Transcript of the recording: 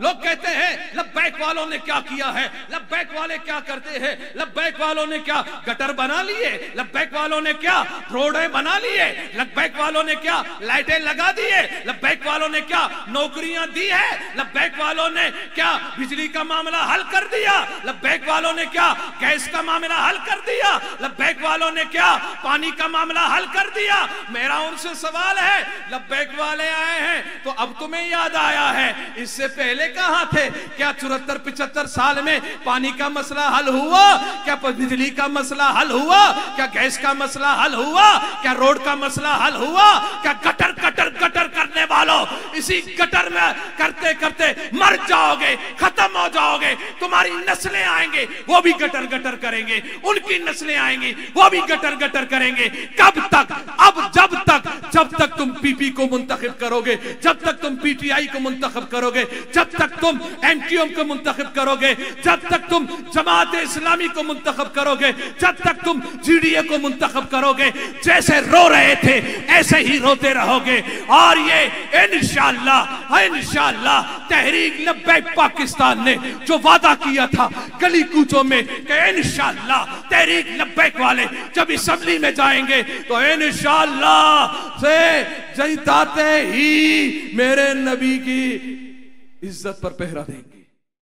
लोग कहते हैं लब्बैक वालों ने क्या किया है, लब्बैक वाले क्या करते हैं, लब्बैक वालों ने क्या गटर बना लिए, लब्बैक वालों ने क्या रोडें बना लिए, लब्बैक वालों ने क्या लाइटें लगा दिए, लब्बैक वालों ने क्या नौकरियां दी है, लब्बैक वालों ने क्या बिजली का मामला हल कर दिया, लब्बैक वालों ने क्या गैस का मामला हल कर दिया, लब्बैक वालों ने क्या पानी का मामला हल कर दिया। मेरा उनसे सवाल है, लब्बैक वाले आए हैं तो अब तुम्हें याद आया है, इससे पहले कहां थे? क्या 74-75 साल में पानी का मसला हल हुआ? क्या बिजली का मसला हल हुआ? क्या गैस का मसला हल हुआ? क्या रोड का मसला हल हुआ? क्या गटर गटर गटर करने वालों, इसी गटर में करते करते मर जाओगे, खत्म हो जाओगे। तुम्हारी नस्लें आएंगे वो भी गटर गटर करेंगे, उनकी नस्लें आएंगी वो भी गटर गटर करेंगे। कब तक? अब जब तक तुम पीपी को मुंतखब करोगे, जब तक तुम पीटीआई को मुंतखब करोगे, जब तक तुम एमटीएम को मुंतखब करोगे, जब तक तुम जमात इस्लामी को मुंतखब करोगे, जब तक तुम जीडीए को मुंतखब करोगे, जैसे रो रहे थे ऐसे ही रोते रहोगे। और ये इंशाअल्लाह तहरीक लब्बैक पाकिस्तान ने जो वादा किया था गली कूचों में कि इंशाअल्लाह तहरीक लब्बैक वाले जब असेंबली में जाएंगे तो इंशाअल्लाह से जताते ही मेरे नबी की इज्जत पर पहरा देंगे।